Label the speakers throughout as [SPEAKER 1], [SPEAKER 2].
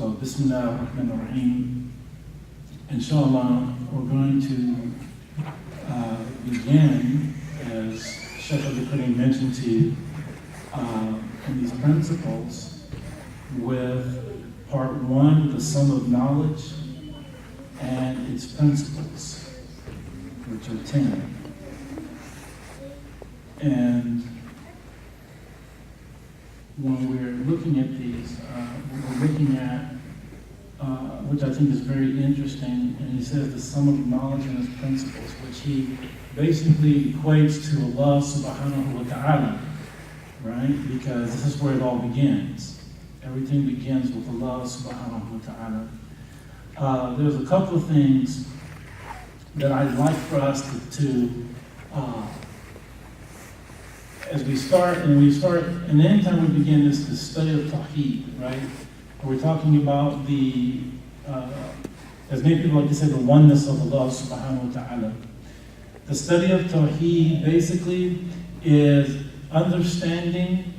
[SPEAKER 1] So, Bismillah ar-Rahman ar-Rahim. Inshallah, we're going to begin, as Sheikh Al-Ghazali mentioned to you, in these principles with part one, the sum of knowledge and its principles, which are 10. And when we're looking at these, we're looking at, which I think is very interesting, and he says the sum of knowledge and its principles, which he basically equates to Allah subhanahu wa ta'ala, right? Because this is where it all begins. Everything begins with Allah subhanahu wa ta'ala. There's a couple of things that I'd like for us to as we start, and anytime we begin this study of Tawheed, right? We're talking about the, as many people like to say, the oneness of Allah subhanahu wa ta'ala. The study of Tawheed basically is understanding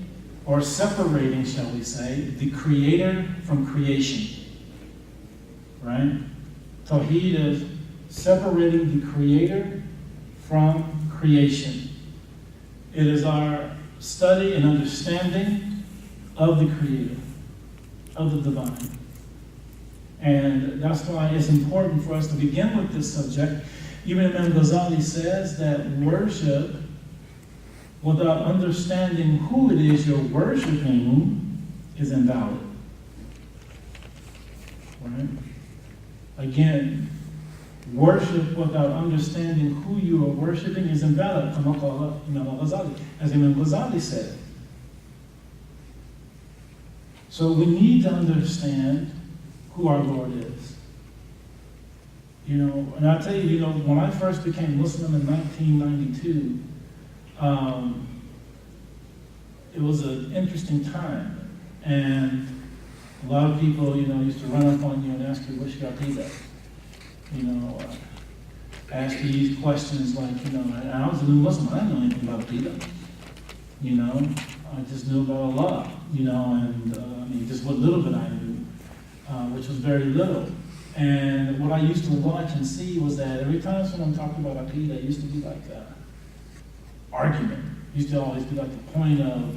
[SPEAKER 1] or separating, shall we say, the creator from creation, right? Tawheed is separating the creator from creation. It is our study and understanding of the Creator, of the Divine. And that's why it's important for us to begin with this subject. Even Al-Ghazali says that worship, without understanding who it is you're worshiping, is invalid. Right? Again, worship without understanding who you are worshiping is invalid, as Imam Al-Ghazali said. So we need to understand who our Lord is. And I'll tell you, when I first became Muslim in 1992, it was an interesting time. And a lot of people, used to run up on you and ask you, what's your aqidah? Ask these questions like, and I was a new Muslim, I didn't know anything about Aqidah. I just knew about Allah, and just what little bit I knew, which was very little. And what I used to watch and see was that every time someone talked about Aqidah, it used to be like an argument. It used to always be like the point of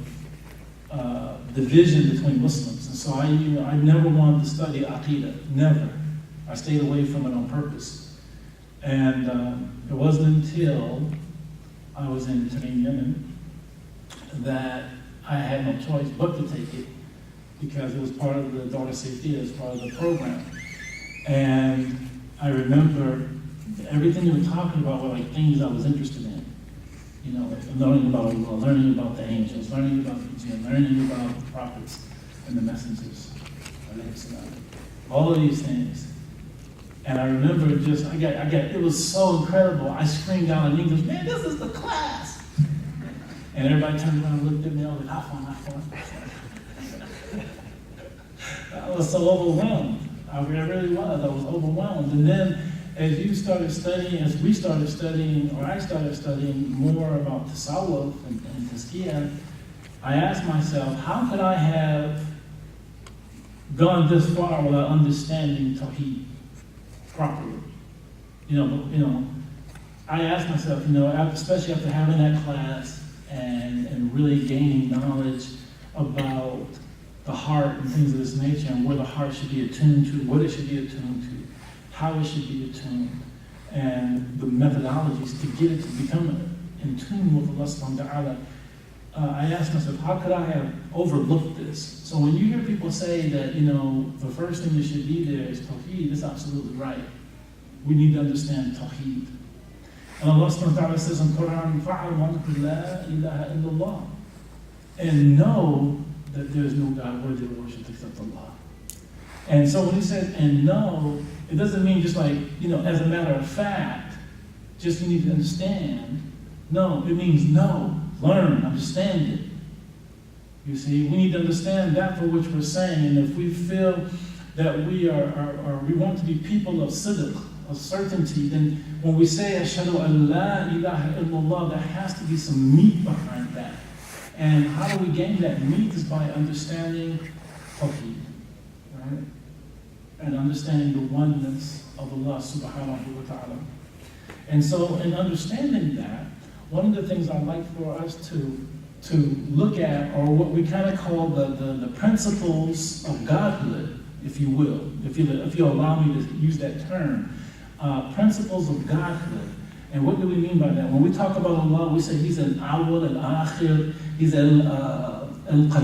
[SPEAKER 1] division between Muslims. And so I never wanted to study Aqidah, never. I stayed away from it on purpose. And it wasn't until I was in Yemen that I had no choice but to take it, because it was part of the Daughter Safety, it was part of the program. And I remember everything you were talking about were like things I was interested in. Learning about Allah, learning about the angels, learning about the jinn, learning about the prophets and the messengers, all of these things. And I remember it was so incredible. I screamed out in English, man, this is the class. And everybody turned around and looked at me. I was like, high five. I was so overwhelmed. I really was. I was overwhelmed. And then as we started studying, or I started studying more about tasawwuf and tazkiyah, I asked myself, how could I have gone this far without understanding Tawheed properly? I asked myself, especially after having that class and really gaining knowledge about the heart and things of this nature, and where the heart should be attuned to, what it should be attuned to, how it should be attuned, and the methodologies to get it to become in tune with Allah subhanahu wa ta'ala. I asked myself, how could I have overlooked this? So when you hear people say that, the first thing that should be there is Tawheed, that's absolutely right. We need to understand Tawheed. And Allah subhanahu wa ta'ala says in Quran, فَعَلْمَ لَا إِلَهَ إِلَّا اللَّهِ, and know that there is no God worthy of worship except Allah. And so when he says, and know, it doesn't mean just like, as a matter of fact, just you need to understand. No, it means know, learn, understand it. You see, we need to understand that for which we're saying. And if we feel that we want to be people of sidq, of certainty, then when we say ashhadu an la ilaha illallah, there has to be some meat behind that. And how do we gain that meat? Is by understanding Tawheed, right? and understanding the oneness of Allah subhanahu wa ta'ala. And so in understanding that, one of the things I'd like for us to look at are what we kind of call the principles of Godhood, if you will, if you allow me to use that term, principles of Godhood. And what do we mean by that? When we talk about Allah, we say He's Al-Awwal, Al-Akhir, He's Al-Qayyum,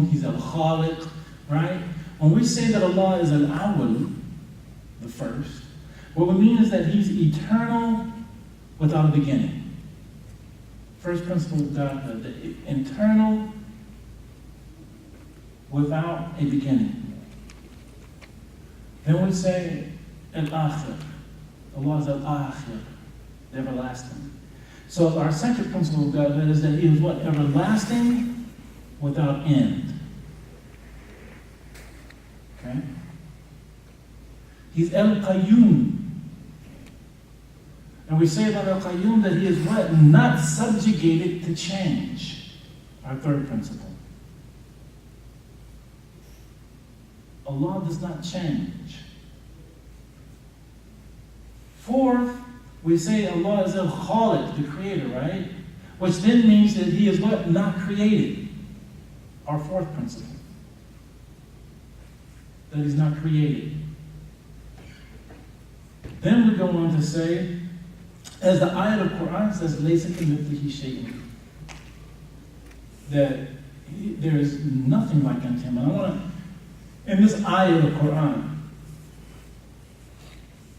[SPEAKER 1] He's Al-Khaliq, right? When we say that Allah is Al-Awwal, the first, what we mean is that He's eternal without a beginning. First principle of Godhood, the eternal without a beginning. Then we say Al-Akhir. Allah is Al-Akhir, the everlasting. So our second principle of Godhood is that He is what? Everlasting without end. Okay? He's Al-Qayyum. And we say about Al-Qayyum that He is what? Not subjugated to change. Our third principle. Allah does not change. Fourth, we say Allah is Al-Khaliq, the creator, right? Which then means that He is what? Not created. Our fourth principle. That He's not created. Then we go on to say, as the ayat of Quran says, لَيْسَ كَمِثْلِهِ شَيْءٌ, that there is nothing like unto Him. And I want to, in this ayat of Quran,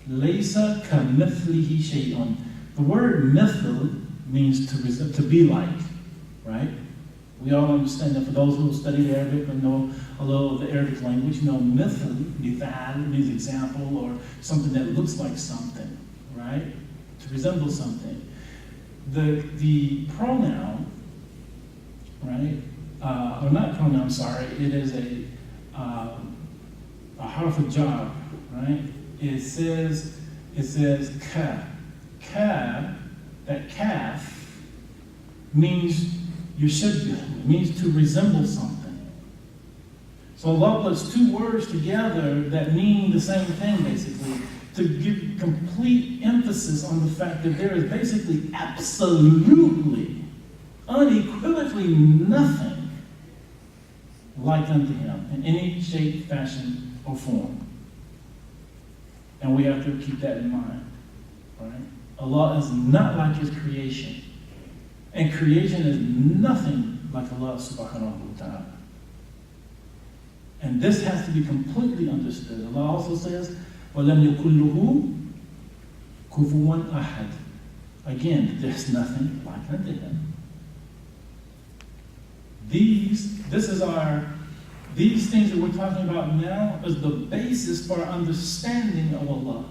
[SPEAKER 1] لَيْسَ كَمِثْلِهِ شَيْءٌ, the word mithl means to be like, right? We all understand that. For those who study Arabic or know a little of the Arabic language, you know mithl means example or something that looks like something, right? To resemble something. The pronoun, right? Or not pronoun, sorry. It is a harf of jar, right? It says ka. Ka, that kaf, means yushabbih. It means to resemble something. So Allah puts two words together that mean the same thing, basically, to give complete emphasis on the fact that there is basically absolutely, unequivocally nothing like unto Him in any shape, fashion, or form. And we have to keep that in mind, right? Allah is not like His creation. And creation is nothing like Allah subhanahu wa ta'ala. And this has to be completely understood. Allah also says, وَلَمْ يَكُنْ لَهُ كُفُوًا أَحَدٌ. Again, there's nothing like unto Him. These things that we're talking about now is the basis for our understanding of Allah.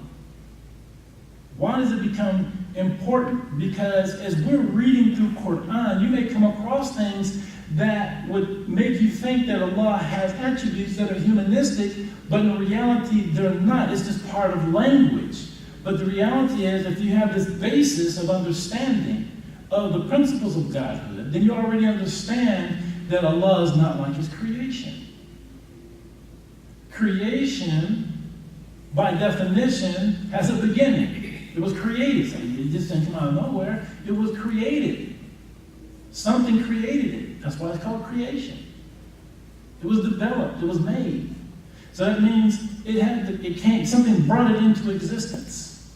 [SPEAKER 1] Why does it become important? Because as we're reading through Quran, you may come across things that would make you think that Allah has attributes that are humanistic, but in reality they're not. It's just part of language. But the reality is, if you have this basis of understanding of the principles of Godhood, then you already understand that Allah is not like His creation. Creation, by definition, has a beginning. It was created. So it just didn't come out of nowhere. It was created. Something created it. That's why it's called creation. It was developed. It was made. So that means something brought it into existence.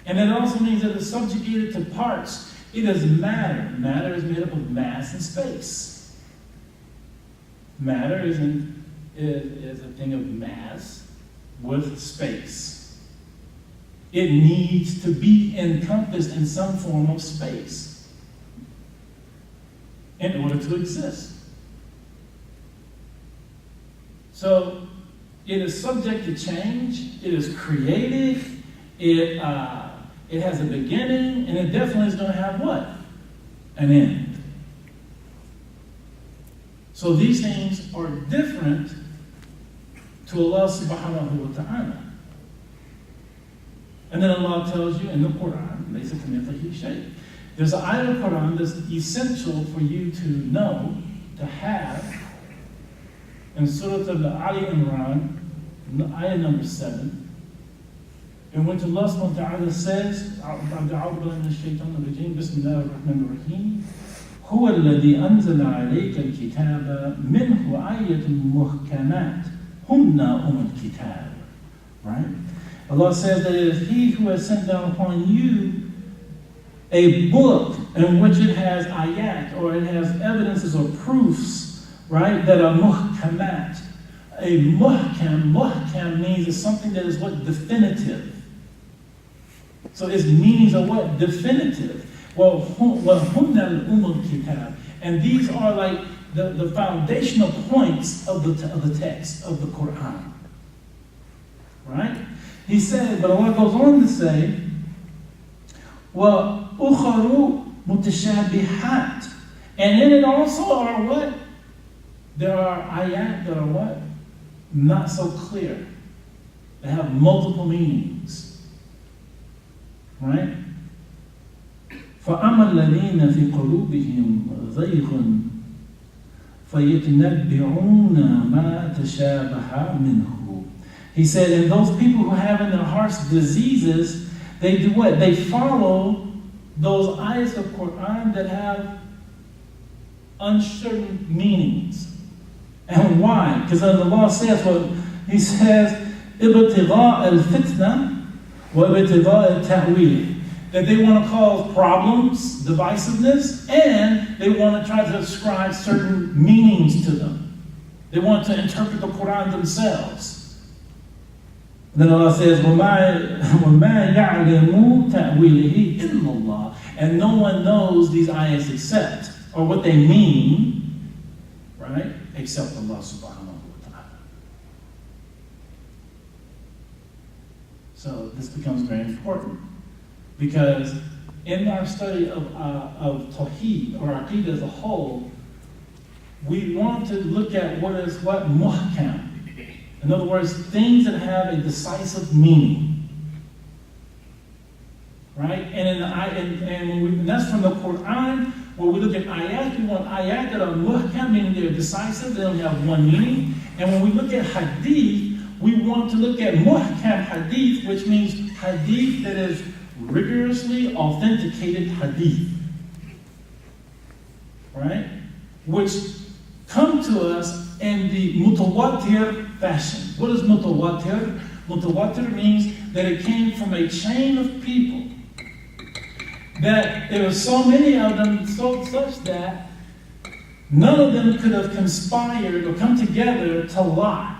[SPEAKER 1] And it also means that it's subjugated to parts. It is matter. Matter is made up of mass and space. Matter is a thing of mass with space. It needs to be encompassed in some form of space in order to exist. So it is subject to change. It is created. It has a beginning, and it definitely is going to have what? An end. So these things are different to Allah subhanahu wa ta'ala. And then Allah tells you in the Quran, لَيْسَ كَمِثْلِهِ شَيْءٌ. There's an ayah of Quran that's essential for you to know, to have, in Surah Ali Imran, ayah number 7, in which Allah subhanahu wa ta'ala says, Bismillah ar-Rahman ar-Rahim, هو الذي أنزل عليك الكتاب منه آية محكمات هن الكتاب. Right? Allah says that it is He who has sent down upon you a book in which it has ayat, or it has evidences or proofs, right, that are muhkamat. A muhkam means it's something that is what? Definitive. So its meanings are what? Definitive. Well, kitab. And these are like the foundational points of the text of the Quran. Right? He said, but Allah goes on to say, well, ukharu mutashabihat. And in it also are what? There are ayat that are what? Not so clear. They have multiple meanings. Right? فَأَمَا الَّذِينَ فِي قُلُوبِهِمْ زَيْغٌ فَيَتَنَبِّعُونَ مَا تَشَابَهَ مِنْهُ. He said, and those people who have in their hearts diseases, they do what? They follow those ayahs of Quran that have uncertain meanings. And why? Because the law says, well, He says, إِبْتِغَاءَ الْفِتْنَةِ وَإِبْتِغَاءَ التَّأْوِيلِ. That they want to cause problems, divisiveness, and they want to try to ascribe certain meanings to them. They want to interpret the Quran themselves. Then Allah says, وَمَا يَعْلَمُ تَأْوِيلِهِ إِلَّا اللَّهِ. And no one knows these ayahs except, or what they mean, right, except Allah subhanahu wa ta'ala. So this becomes very important. Because in our study of Tawheed, or Aqeedah as a whole, we want to look at what is what muhkam. In other words, things that have a decisive meaning. Right? And that's from the Quran, where we look at ayat, we want ayat that are muhkam, meaning they're decisive, they only have one meaning. And when we look at hadith, we want to look at muhkam hadith, which means hadith that is rigorously authenticated hadith, right? Which come to us in the mutawatir fashion. What is mutawatir? Mutawatir means that it came from a chain of people, that there were so many of them, such that none of them could have conspired or come together to lie.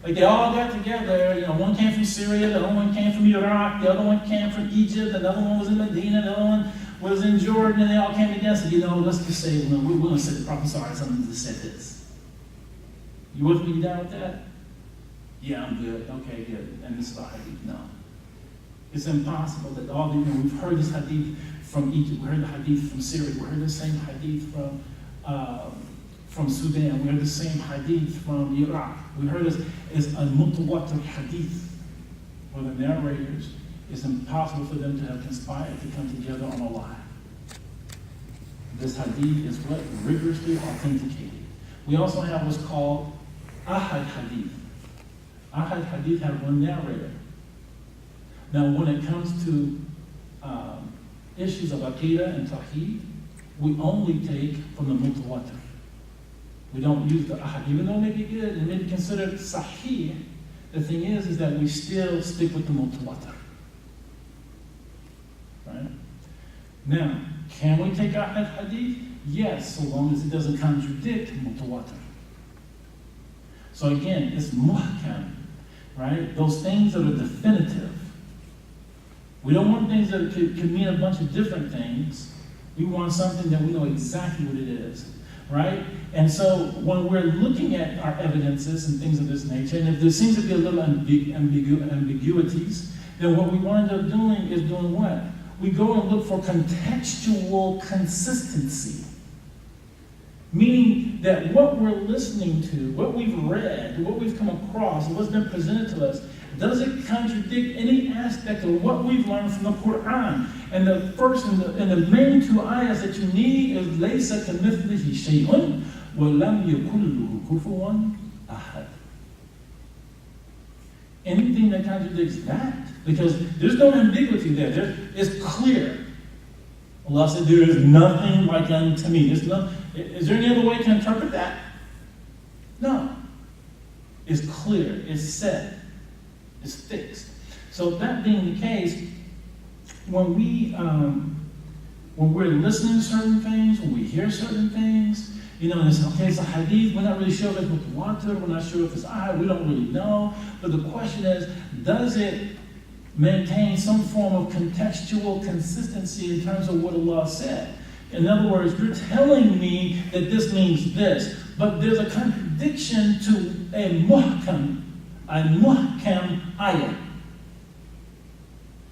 [SPEAKER 1] Like they all got together, one came from Syria, the other one came from Iraq, the other one came from Egypt, another one was in Medina, the other one was in Jordan, and they all came together and said, let's just say, we're going to say the Prophet just said this. You with me? You down with that? Yeah, I'm good. Okay, good. And this is the hadith. No. It's impossible that all the, we've heard this hadith from Egypt, we heard the hadith from Syria, we heard the same hadith from Sudan, we heard the same hadith from Iraq. We heard this is a mutawatir hadith, where the narrators, it's impossible for them to have conspired to come together on a lie. This hadith is what? Rigorously authenticated. We also have what's called ahad hadith. Ahad hadith have one narrator. Now, when it comes to issues of Aqeedah and Tawheed, we only take from the mutawatir. We don't use the ahad, even though it may be good and may be considered sahih. The thing is that we still stick with the mutawatir. Right? Now, can we take ahad hadith? Yes, so long as it doesn't contradict mutawatir. So again, it's muhkam, right? Those things that are definitive. We don't want things that can mean a bunch of different things. We want something that we know exactly what it is, right? And so when we're looking at our evidences and things of this nature, and if there seems to be a little ambiguities, then what we wind up doing is doing what? We go and look for contextual consistency. Meaning that what we're listening to, what we've read, what we've come across, and what's been presented to us, does it contradict any aspect of what we've learned from the Quran? And the first and the main two ayahs that you need is لَيْسَ كَمِثْلِهِ شَيْءٌ وَلَمْ يَكُنْ لَهُ كُفُوًا أَحَدٌ. Anything that contradicts that, because there's no ambiguity there. It's clear. Allah said, there is nothing like unto me. Is there any other way to interpret that? No. It's clear. It's set. It's fixed. So that being the case, when we're listening to certain things, when we hear certain things, it's a hadith, we're not really sure if it's mutawatir, we're not sure if it's ahad, we don't really know. But the question is, does it maintain some form of contextual consistency in terms of what Allah said? In other words, you're telling me that this means this, but there's a contradiction to a muhkam ayah.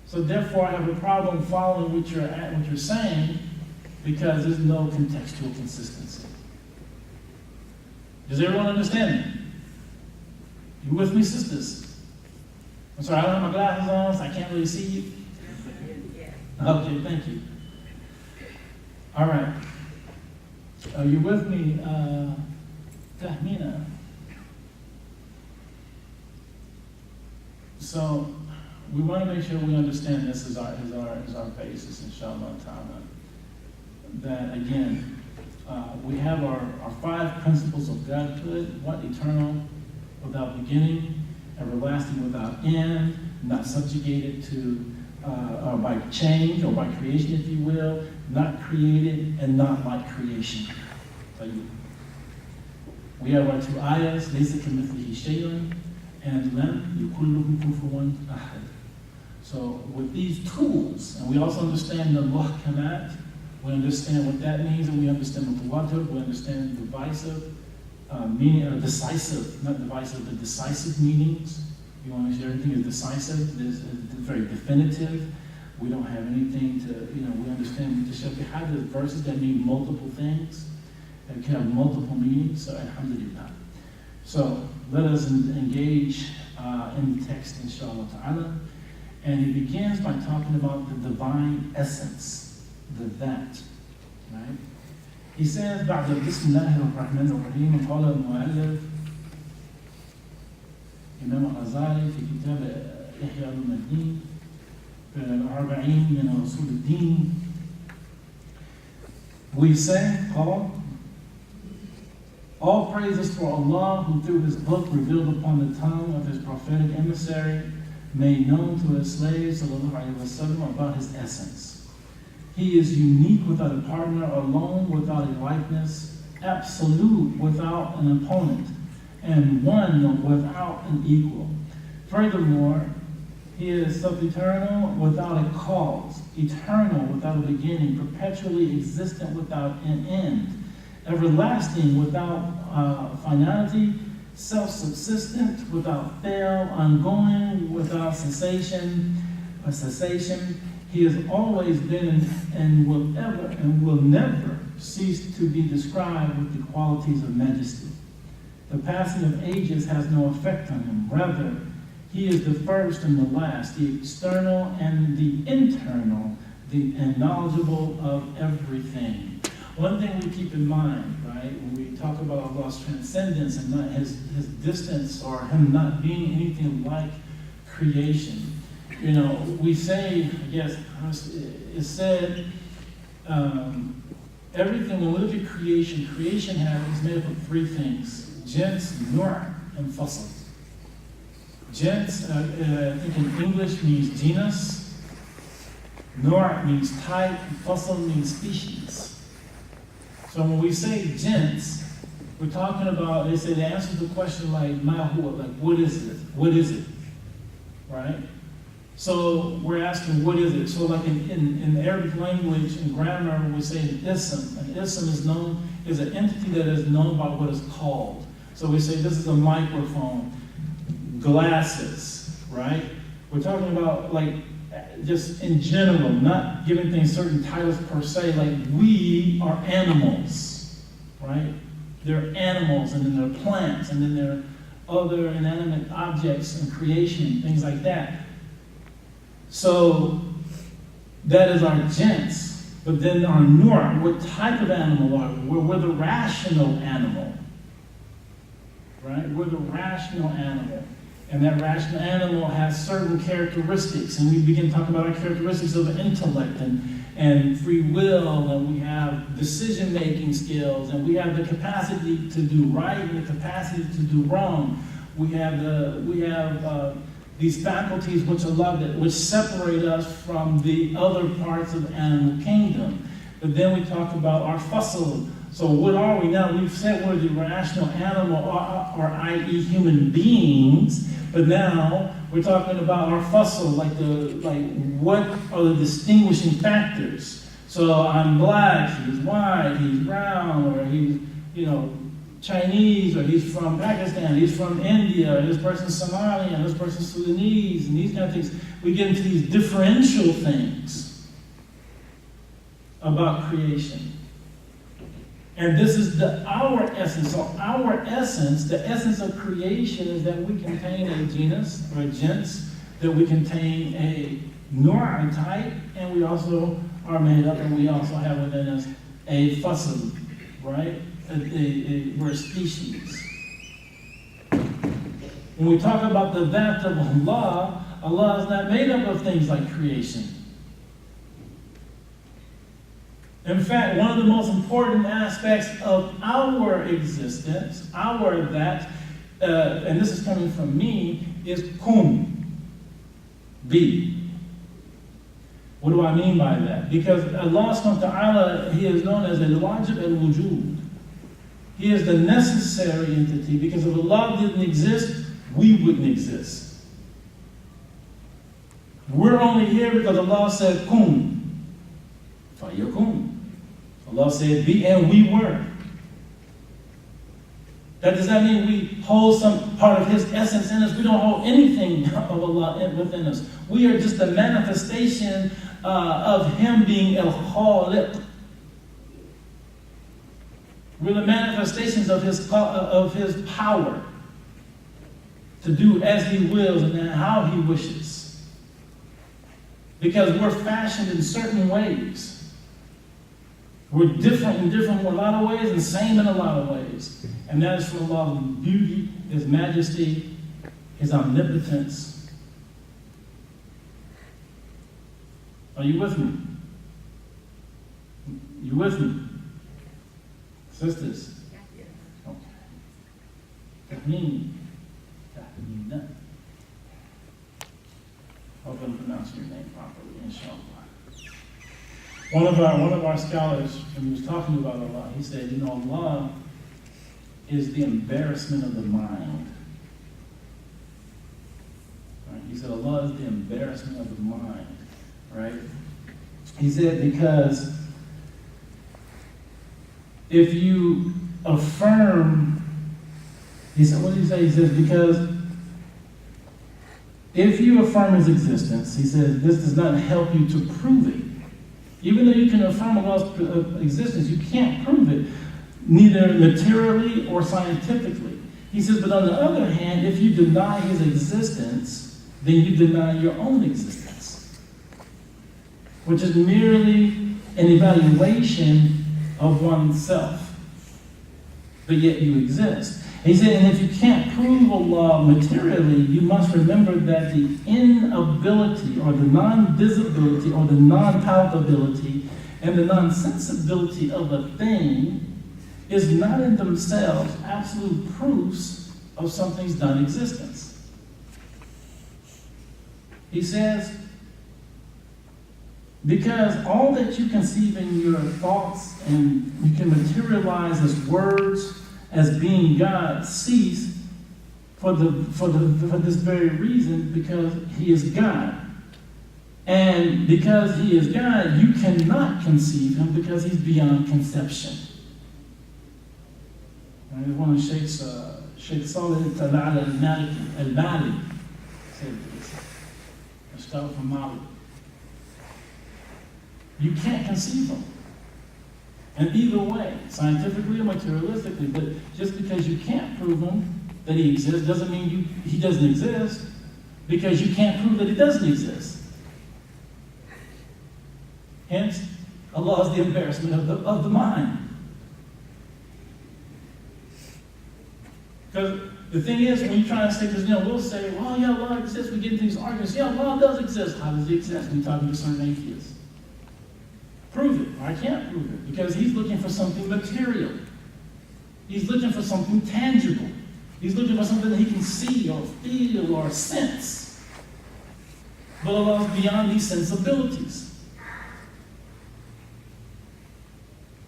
[SPEAKER 1] So therefore, I have a problem following what you're saying, because there's no contextual consistency. Does everyone understand me? You with me, sisters? I'm sorry, I don't have my glasses on, so I can't really see you. Okay, thank you. All right. Are you with me, Tahmina? So we want to make sure we understand this is our basis, inshallah ta'ala. That again, we have our 5 principles of Godhood: what? Eternal, without beginning, everlasting, without end, not subjugated to by change or by creation, if you will, not created and not like creation. We have our 2 ayahs, لَيْسَ كَمِثْلِهِ شَيْءٌ and لَمْ يَكُنْ لَهُ كُفُوًا أَحَدٌ. So with these tools, and we also understand the muhkamat, we understand what that means, and we understand mutawatir, we understand divisive meaning, decisive, not divisive, but decisive meanings. You want to share everything is decisive, it's very definitive. We don't have anything to, we understand mutashabihat, there's verses that mean multiple things, that can have multiple meanings, so alhamdulillah. So let us engage in the text, inshallah ta'ala. And he begins by talking about the divine essence, the that, right? He says, بعد بسم الله الرحمن الرحيم قال المؤلف Imam Al-Ghazali في كتاب إحياء الدين في الأربعين من Ud-Deen. We say, قال, all praises for Allah, who through his book revealed upon the tongue of his prophetic emissary made known to his slaves ﷺ about his essence. He is unique without a partner, alone without a likeness, absolute without an opponent, and one without an equal. Furthermore, he is sub-eternal without a cause, eternal without a beginning, perpetually existent without an end, everlasting without finality, self-subsistent without fail, ongoing without cessation. He has always been and will never cease to be described with the qualities of majesty. The passing of ages has no effect on him. Rather, he is the first and the last, the external and the internal, and knowledgeable of everything. One thing we keep in mind, right, when we talk about Allah's transcendence and not his distance, or him not being anything like creation, we say, I guess, it's said, everything, when we look at creation is made up of 3 things: jins, nur, and fasl. Jins, I think in English means genus, nur means type, and fasl means species. So when we say jins, we're talking about, they say the answer to the question like, ma huwa, like what is it? What is it? Right? So we're asking, what is it? So like in the Arabic language, in grammar, when we say an ism is an entity that is known by what it's called. So we say this is a microphone, glasses, right? We're talking about like just in general, not giving things certain titles per se, like we are animals, right? They're animals, and then they're plants, and then there are other inanimate objects and creation, things like that. So that is our jins. But then our nur, what type of animal are we? We're the rational animal. Right? We're the rational animal. And that rational animal has certain characteristics. And we begin talking about our characteristics of intellect and free will, and we have decision-making skills, and we have the capacity to do right and the capacity to do wrong. We have these faculties which separate us from the other parts of the animal kingdom. But then we talk about our fasl. So what are we now? We've said we're the rational animal, or i.e. human beings, but now we're talking about our fasl, like what are the distinguishing factors? So I'm black, he's white, he's brown, or he's, Chinese, or he's from Pakistan, he's from India, or this person's Somalian, this person's Sudanese, and these kind of things. We get into these differential things about creation. And this is our essence. So our essence, the essence of creation, is that we contain a genus, or a gens, that we contain a nur type, and we also are made up, and we also have within us a fasl, right? We're a species. When we talk about the that of Allah, Allah is not made up of things like creation. In fact, one of the most important aspects of our existence, and this is coming from me, is kun, be. What do I mean by that? Because Allah subhanahu wa ta'ala, He is known as al-wajib al-wujud. He is the necessary entity, because if Allah didn't exist, we wouldn't exist. We're only here because Allah said kun, fayakun. Allah said be, and we were. That does not mean we hold some part of His essence in us. We don't hold anything of Allah within us. We are just a manifestation of Him being al-Khaliq. We're the manifestations of His power to do as He wills and how He wishes. Because we're fashioned in certain ways. We're different in a lot of ways, and same in a lot of ways. And that is for Allah's beauty, His majesty, His omnipotence. Are you with me? You with me? Sisters? Okay. That means nothing. Hope I'm pronouncing your name properly, inshallah. One of our scholars, when he was talking about Allah, he said, Allah is the embarrassment of the mind. Right? He said, Allah is the embarrassment of the mind. Right? He said, because if you affirm, he said, what did he say? He says, because if you affirm His existence, he says, this does not help you to prove it. Even though you can affirm Allah's existence, you can't prove it, neither materially or scientifically. He says, but on the other hand, if you deny His existence, then you deny your own existence, which is merely an evaluation of oneself. But yet you exist. He said, and if you can't prove Allah materially, you must remember that the inability or the non-visibility or the non-palpability and the non-sensibility of a thing is not in themselves absolute proofs of something's non-existence. He says, because all that you conceive in your thoughts and you can materialize as words, as being God, cease for this very reason, because He is God. And because He is God, you cannot conceive Him because He's beyond conception. And one of Sheikh Salih al-Mali said this. A scholar from Mali. You can't conceive Him. And either way, scientifically or materialistically, but just because you can't prove Him that He exists doesn't mean He doesn't exist, because you can't prove that He doesn't exist. Hence, Allah is the embarrassment of the mind. Because the thing is, when you try to say, because we'll say, well, yeah, Allah exists, we get into these arguments. Yeah, Allah does exist. How does He exist? When you're talking to certain atheists. Prove it. I can't prove it. Because he's looking for something material. He's looking for something tangible. He's looking for something that he can see or feel or sense. But Allah is beyond these sensibilities.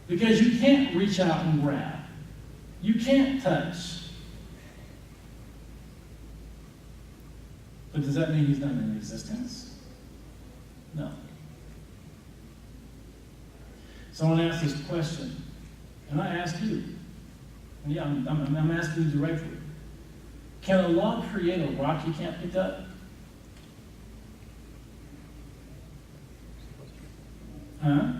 [SPEAKER 1] Because you can't reach out and grab. You can't touch. But does that mean He's not in existence? No. Someone asked this question, and I ask you. And yeah, I'm asking you directly. Can Allah create a rock He can't pick up? Huh?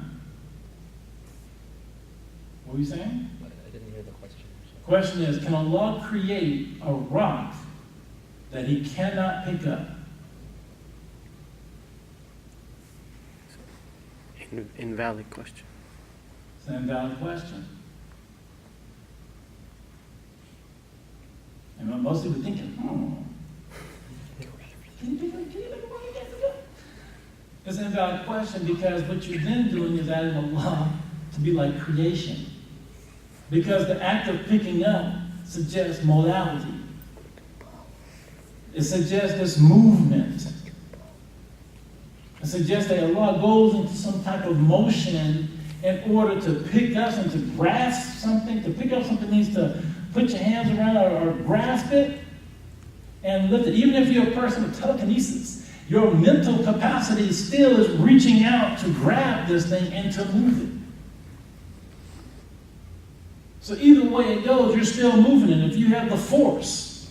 [SPEAKER 1] What were you saying?
[SPEAKER 2] I didn't hear the question.
[SPEAKER 1] The question is, can Allah create a rock that He cannot pick up?
[SPEAKER 2] Invalid question.
[SPEAKER 1] It's an invalid question. And most people are thinking, can you pick up a rock you can't pick up? It's an invalid question because what you're then doing is adding Allah to be like creation. Because the act of picking up suggests modality. It suggests this movement. It suggests that Allah goes into some type of motion in order to pick up and to grasp something. To pick up something means to put your hands around or grasp it and lift it. Even if you're a person with telekinesis, your mental capacity still is reaching out to grab this thing and to move it. So either way it goes, you're still moving it. If you have the force,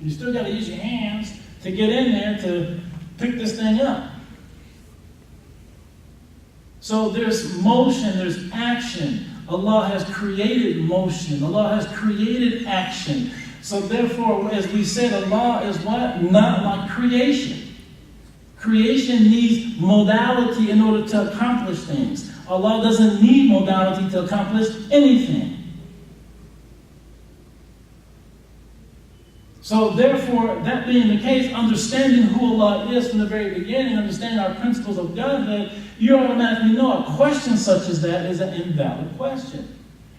[SPEAKER 1] you still got to use your hands to get in there to pick this thing up. So there's motion, there's action. Allah has created motion. Allah has created action. So therefore, as we said, Allah is what? Not like creation. Creation needs modality in order to accomplish things. Allah doesn't need modality to accomplish anything. So therefore, that being the case, understanding who Allah is from the very beginning, understanding our principles of Godhead, you automatically know a question such as that is an invalid question.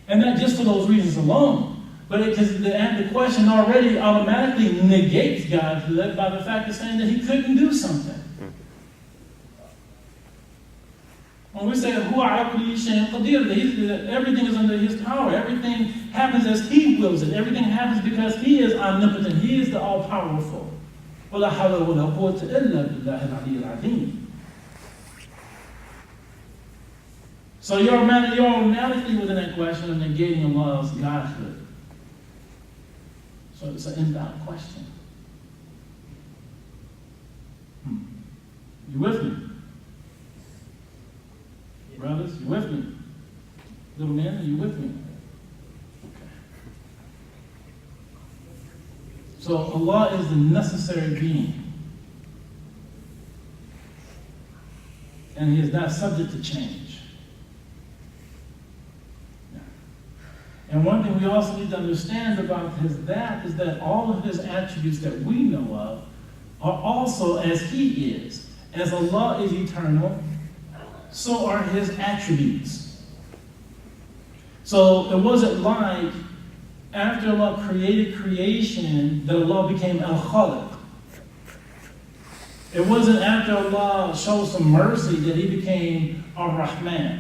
[SPEAKER 1] And not just for those reasons alone, but because the question already automatically negates Godhead by the fact of saying that He couldn't do something. When we say, everything is under His power. Everything happens as He wills it. Everything happens because He is omnipotent. He is the all-powerful. So you're automatically within that question of negating Allah's Godhood. So it's an invalid question. You with me? Brothers, you with me? Little men, are you with me? Okay. So Allah is the necessary being. And He is not subject to change. Yeah. And one thing we also need to understand about that is that all of His attributes that we know of are also as He is. As Allah is eternal, so are His attributes. So it wasn't like after Allah created creation that Allah became Al-Khaliq. It wasn't after Allah showed some mercy that He became Al-Rahman.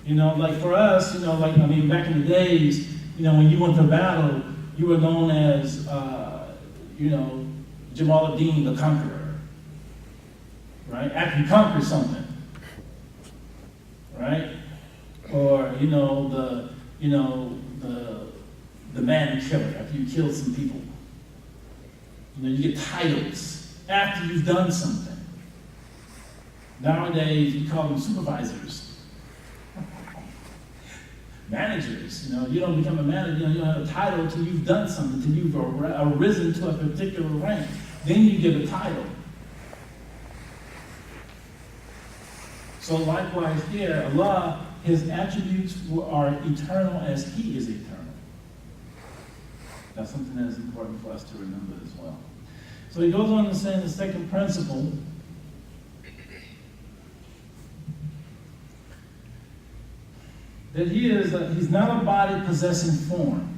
[SPEAKER 1] Like for us, back in the days, when you went to battle, you were known as, Jamal the Conqueror. Right? After you conquer something. Right? Or, the man killer, after you kill some people. You get titles after you've done something. Nowadays, you call them supervisors. Managers. You don't become a manager, you don't have a title until you've done something, until you've arisen to a particular rank. Then you get a title. So likewise here, Allah, His attributes are eternal as He is eternal. That's something that is important for us to remember as well. So he goes on to say in the second principle, that he's not a body possessing form,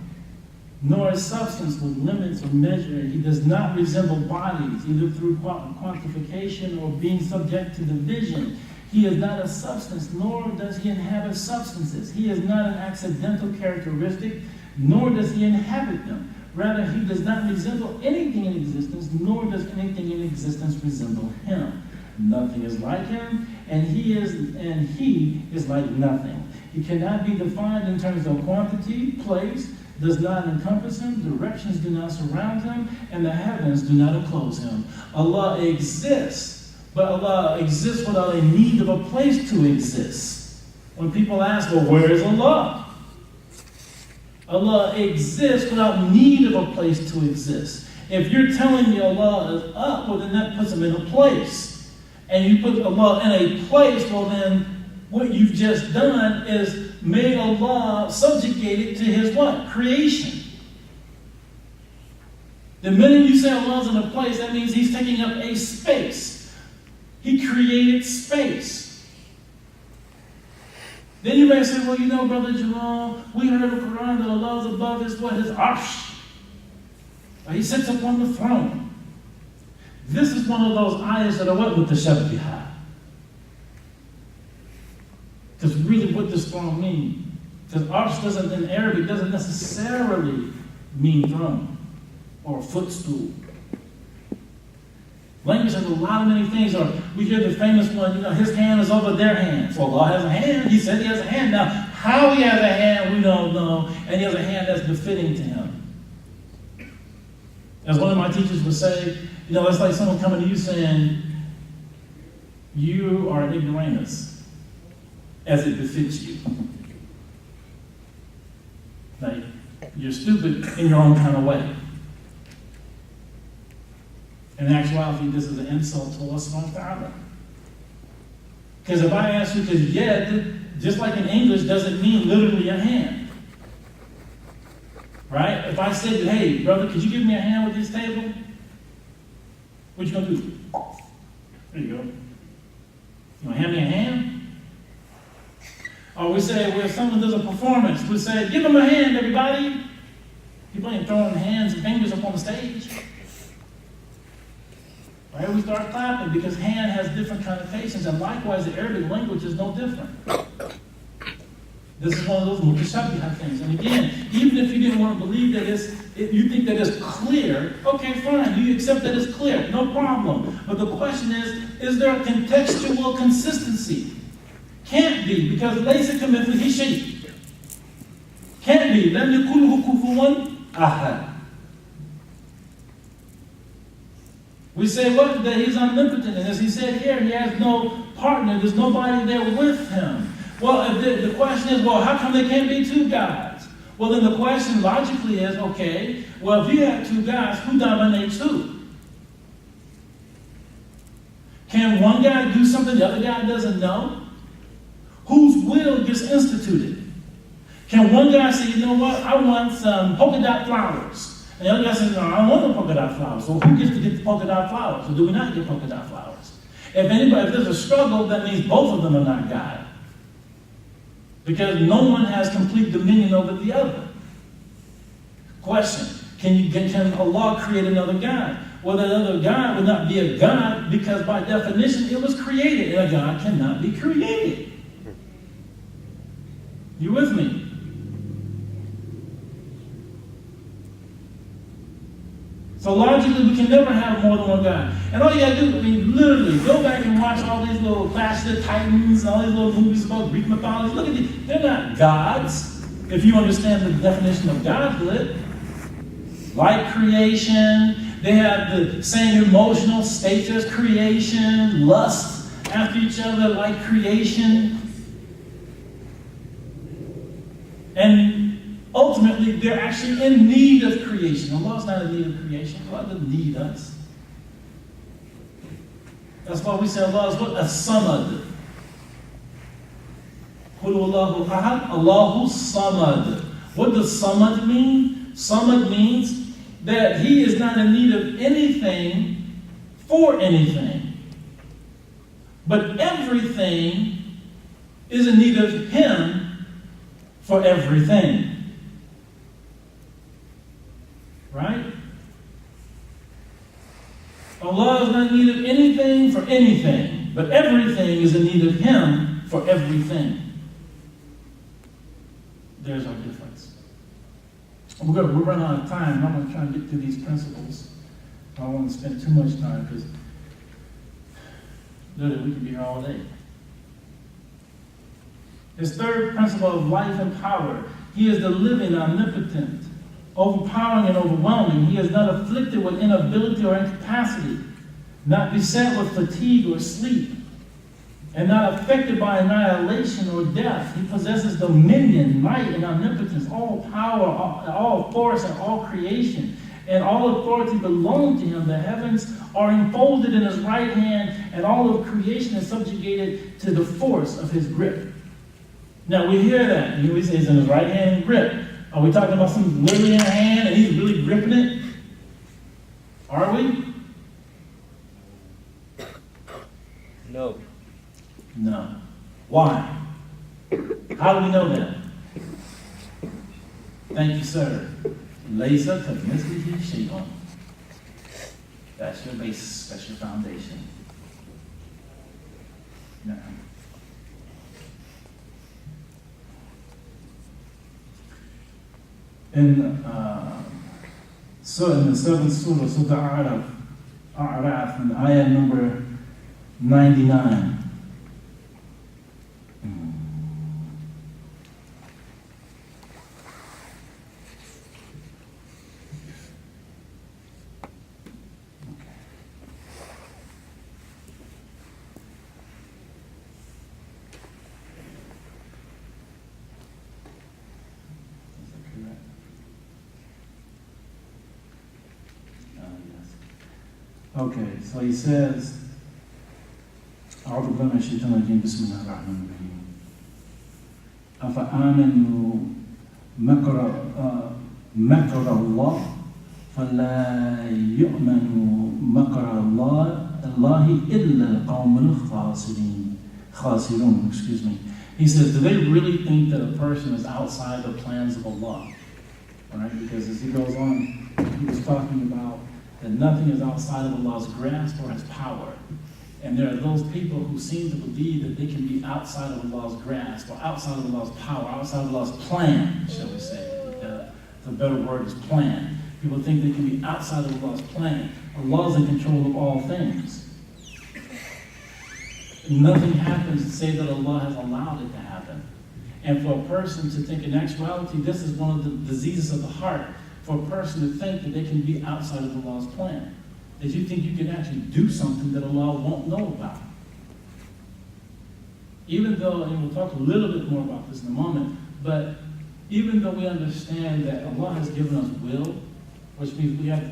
[SPEAKER 1] nor a substance with limits or measure. He does not resemble bodies, either through quantification or being subject to division. He is not a substance, nor does he inhabit substances. He is not an accidental characteristic, nor does he inhabit them. Rather, he does not resemble anything in existence, nor does anything in existence resemble him. Nothing is like him, and he is like nothing. He cannot be defined in terms of quantity, place, does not encompass him, directions do not surround him, and the heavens do not enclose him. Allah exists, but Allah exists without a need of a place to exist. When people ask, well, where is Allah? Allah exists without need of a place to exist. If you're telling me Allah is up, well, then that puts him in a place. And you put Allah in a place, well, then what you've just done is made Allah subjugated to His what? Creation. The minute you say Allah's in a place, that means He's taking up a space. He created space. Then you may say, well, you know, Brother Jamal, we heard in the Quran that Allah is above His what? His arsh. He sits upon the throne. This is one of those ayahs that are what? Mutashabbiha. Because really what does throne mean? Because arsh doesn't, in Arabic, doesn't necessarily mean throne or footstool. Language has a lot of many things. Or we hear the famous one, you know, His hand is over their hand. So Allah has a hand. He said He has a hand. Now, how He has a hand, we don't know. And He has a hand that's befitting to Him. As one of my teachers would say, you know, it's like someone coming to you saying, you are an ignoramus, as it befits you. Like, you're stupid in your own kind of way. In actuality, this is an insult to Allah subhanahu wa ta'ala. Because if I ask you, because yed, just like in English, doesn't mean literally a hand. Right? If I said, hey, brother, could you give me a hand with this table? What you gonna do? There you go. You gonna hand me a hand? Or we say, well, if someone does a performance, we say, give them a hand, everybody. People ain't throwing hands and fingers up on the stage. Right? We start clapping because hand has different connotations, and likewise the Arabic language is no different. This is one of those mutashabbiha things. And again, even if you didn't want to believe that you think that it's clear, okay, fine, you accept that it's clear, no problem. But the question is there a contextual consistency? Can't be, because laysa kamithlihi shay'. Can't be. Lam yakun lahu kufuwan ahad. We say what? That He's omnipotent. And as he said here, He has no partner. There's nobody there with Him. Well, if the question is, well, how come there can't be two gods? Well, then the question logically is, okay, well, if you have two gods, who dominates who? Can one guy do something the other guy doesn't know? Whose will gets instituted? Can one guy say, you know what, I want some polka dot flowers? And the other guy says, no, I don't want no polka dot flowers. So who gets to get the polka dot flowers? Or do we not get polka dot flowers? If there's a struggle, that means both of them are not God. Because no one has complete dominion over the other. Question, can Allah create another God? Well, that other God would not be a God because by definition it was created, and a God cannot be created. You with me? So logically, we can never have more than one God. And all you gotta do, I mean, literally, go back and watch all these little Clash of the Titans, all these little movies about Greek mythology. Look at these. They're not gods, if you understand the definition of godhood. Like creation, they have the same emotional states as creation, lust after each other like creation. And ultimately, they're actually in need of creation. Allah's not in need of creation. Allah doesn't need us. That's why we say Allah is what? A samad. Qul huwallahu ahad, Allahu samad. What does samad mean? Samad means that he is not in need of anything for anything. But everything is in need of him for everything. Right? Allah is not in need of anything for anything, but everything is in need of him for everything. There's our difference. We're running out of time. I'm going to try and get through these principles. I don't want to spend too much time because literally we can be here all day. His third principle of life and power. He is the living, omnipotent, overpowering and overwhelming. He is not afflicted with inability or incapacity, not beset with fatigue or sleep, and not affected by annihilation or death. He possesses dominion, might, and omnipotence, all power, all force, and all creation. And all authority belongs to him. The heavens are enfolded in his right hand, and all of creation is subjugated to the force of his grip. Now we hear that. We say he's in his right hand grip. Are we talking about something literally in the hand and he's really gripping it? Are we?
[SPEAKER 2] No.
[SPEAKER 1] No. Why? How do we know that? Thank you, sir. Laser kamithlihi shay'un. That's your basis. That's your foundation. No. In the seventh surah, Surah A'raf, in ayah number 99. Okay, so he says, أعوذ بالله من الشيطان الرجيم بسم الله الرحمن الرحيم أفآمنوا مكر الله فلا يؤمن مكر الله إلا القوم الخاسرون. Excuse me. He says, do they really think that a person is outside the plans of Allah? All right, because as he goes on, he was talking about that nothing is outside of Allah's grasp or his power. And there are those people who seem to believe that they can be outside of Allah's grasp or outside of Allah's power, outside of Allah's plan, shall we say. The better word is plan. People think they can be outside of Allah's plan. Allah is in control of all things. Nothing happens to say that Allah has allowed it to happen. And for a person to think in actuality, this is one of the diseases of the heart, for a person to think that they can be outside of Allah's plan. That you think you can actually do something that Allah won't know about. Even though, and we'll talk a little bit more about this in a moment, but even though we understand that Allah has given us will, which means we have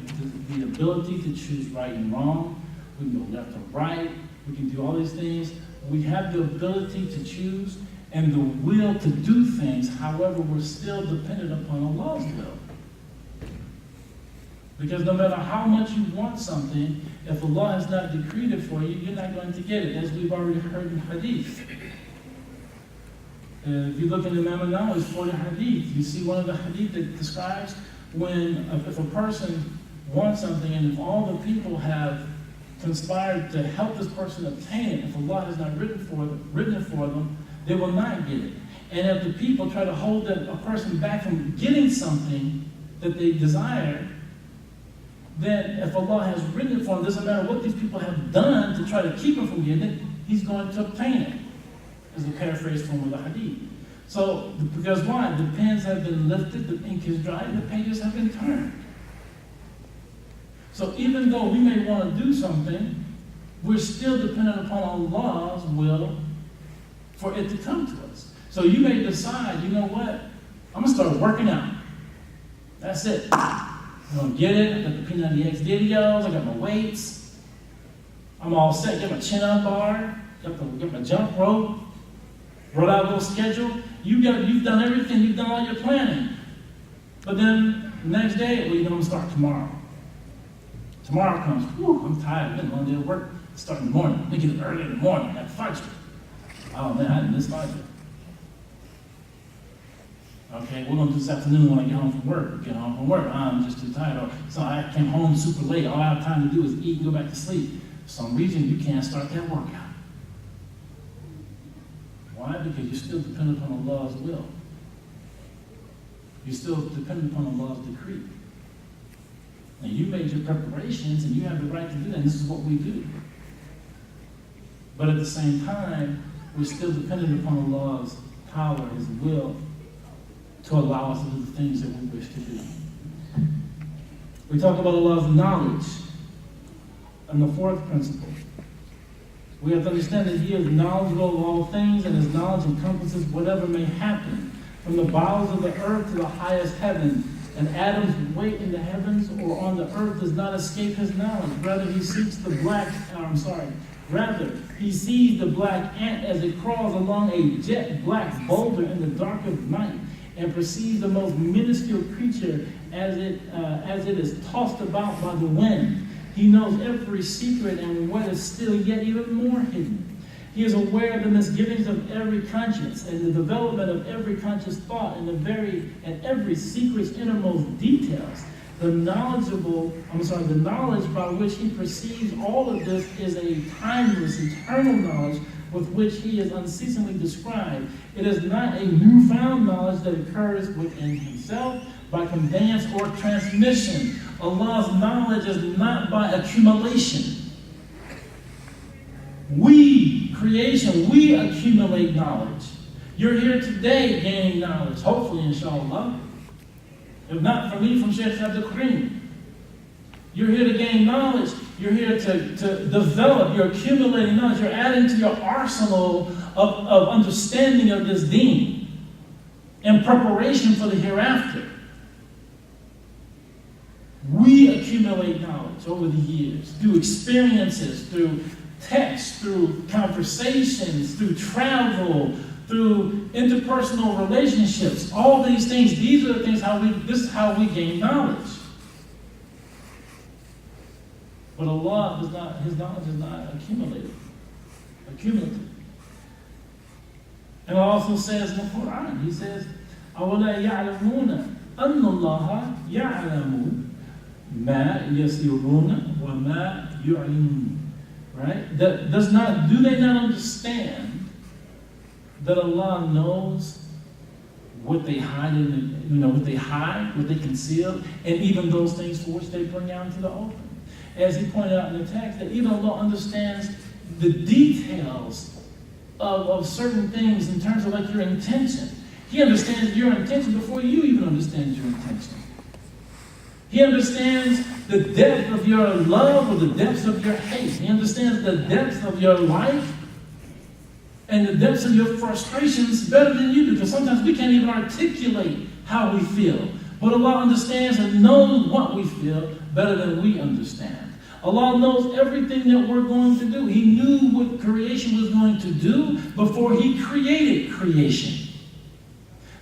[SPEAKER 1] the ability to choose right and wrong, we can go left or right, we can do all these things, we have the ability to choose and the will to do things, however, we're still dependent upon Allah's will. Because no matter how much you want something, if Allah has not decreed it for you, you're not going to get it, as we've already heard in hadith. If you look in the Imam Nawawi's 40 hadith, you see one of the hadith that describes when, if a person wants something and if all the people have conspired to help this person obtain it, if Allah has not written it for them, they will not get it. And if the people try to hold a person back from getting something that they desire, then if Allah has written it for him, it doesn't matter what these people have done to try to keep him from getting it, he's going to obtain it, is the paraphrase from the hadith. So, because why? The pens have been lifted, the ink is dry, and the pages have been turned. So even though we may want to do something, we're still dependent upon Allah's will for it to come to us. So you may decide, you know what? I'm going to start working out. That's it. I'm going to get it. I got the P90X videos. I got my weights. I'm all set. Get my chin-up bar. Got my jump rope. wrote out a little schedule. You've done everything. You've done all your planning. But then the next day, well, you're going to start tomorrow. Tomorrow comes, whew, I'm tired. I've been a long day at work. Start in the morning. Make it early in the morning. Have Fajr. Oh man, I didn't miss Fajr. Okay, we're going to do this afternoon when I get home from work. I'm just too tired. So I came home super late. All I have time to do is eat and go back to sleep. For some reason, you can't start that workout. Why? Because you're still dependent upon Allah's will. You're still dependent upon Allah's decree. Now, you made your preparations, and you have the right to do that, and this is what we do. But at the same time, we're still dependent upon Allah's power, His will, to allow us to do the things that we wish to do. We talk about Allah's knowledge. And the fourth principle, we have to understand that He is knowledgeable of all things, and His knowledge encompasses whatever may happen, from the bowels of the earth to the highest heaven. And Adam's weight in the heavens or on the earth does not escape His knowledge. Rather, He sees the black ant as it crawls along a jet black boulder in the dark of night, and perceives the most minuscule creature as it is tossed about by the wind. He knows every secret and what is still yet even more hidden. He is aware of the misgivings of every conscience and the development of every conscious thought and every secret's innermost details. The knowledge by which He perceives all of this is a timeless, eternal knowledge with which He is unceasingly described. It is not a newfound knowledge that occurs within Himself by conveyance or transmission. Allah's knowledge is not by accumulation. We, creation, we accumulate knowledge. You're here today gaining knowledge, hopefully, inshallah. If not from me, from Sheikh Abdul-Karim. You're here to gain knowledge. You're here to develop. You're accumulating knowledge. You're adding to your arsenal of understanding of this deen in preparation for the hereafter. We accumulate knowledge over the years through experiences, through texts, through conversations, through travel, through interpersonal relationships. All these things, these are the things this is how we gain knowledge. But Allah does not, His knowledge is not accumulative. And it also says in the Quran, He says, أَوَلَا يَعْلَمُونَ أَنَّ اللَّهَ يَعْلَمُ مَا يَسِرُونَ وَمَا يُعْلِنُونَ. Right? Do they not understand that Allah knows what they hide what they conceal, and even those things for which they bring out into the open? As he pointed out in the text, that even Allah understands the details of certain things in terms of like your intention. He understands your intention before you even understand your intention. He understands the depth of your love or the depths of your hate. He understands the depths of your life and the depths of your frustrations better than you do. Because sometimes we can't even articulate how we feel. But Allah understands and knows what we feel better than we understand. Allah knows everything that we're going to do. He knew what creation was going to do before He created creation.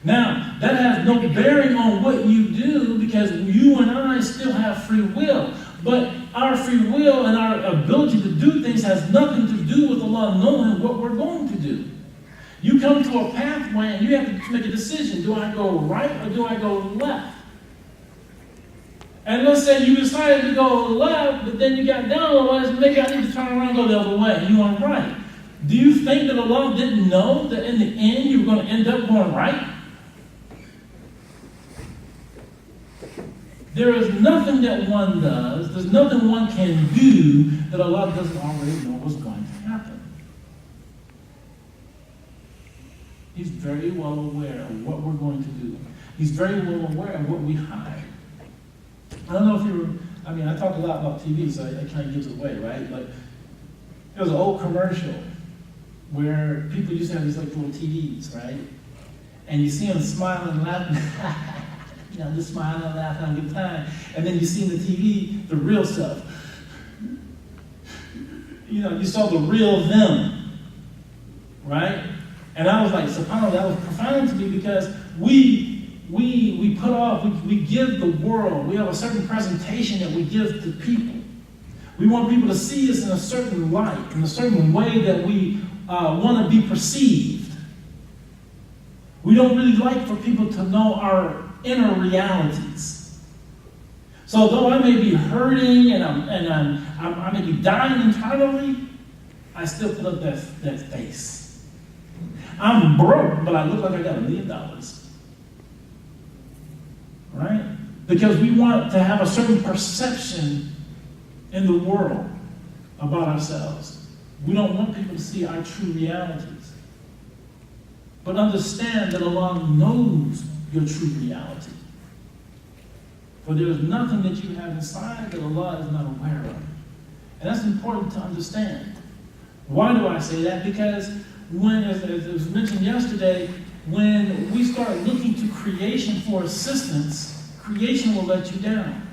[SPEAKER 1] Now, that has no bearing on what you do because you and I still have free will. But our free will and our ability to do things has nothing to do with Allah knowing what we're going to do. You come to a pathway and you have to make a decision. Do I go right or do I go left? And let's say you decided to go left, but then you got down a little ways, maybe I need to turn around and go the other way, and you went right. Do you think that Allah didn't know that in the end you were going to end up going right? There is nothing that one does, there's nothing one can do that Allah doesn't already know what's going to happen. He's very well aware of what we're going to do. He's very well aware of what we hide. I don't know if I talk a lot about TV, so it kind of gives it away, right? Like, there was an old commercial where people used to have these like little TVs, right? And you see them smiling and laughing. Just smiling and laughing, having a good time. And then you see in the TV the real stuff. You saw the real them, right? And I was like, subhanAllah, that was profound to me because we put off, we give the world, we have a certain presentation that we give to people. We want people to see us in a certain light, in a certain way that we want to be perceived. We don't really like for people to know our inner realities. So though I may be hurting and I may be dying internally, I still put up that face. I'm broke, but I look like I got $1 million. Right? Because we want to have a certain perception in the world about ourselves. We don't want people to see our true realities. But understand that Allah knows your true reality. For there is nothing that you have inside that Allah is not aware of. And that's important to understand. Why do I say that? Because when, as it was mentioned yesterday, when we start looking to creation for assistance, creation will let you down.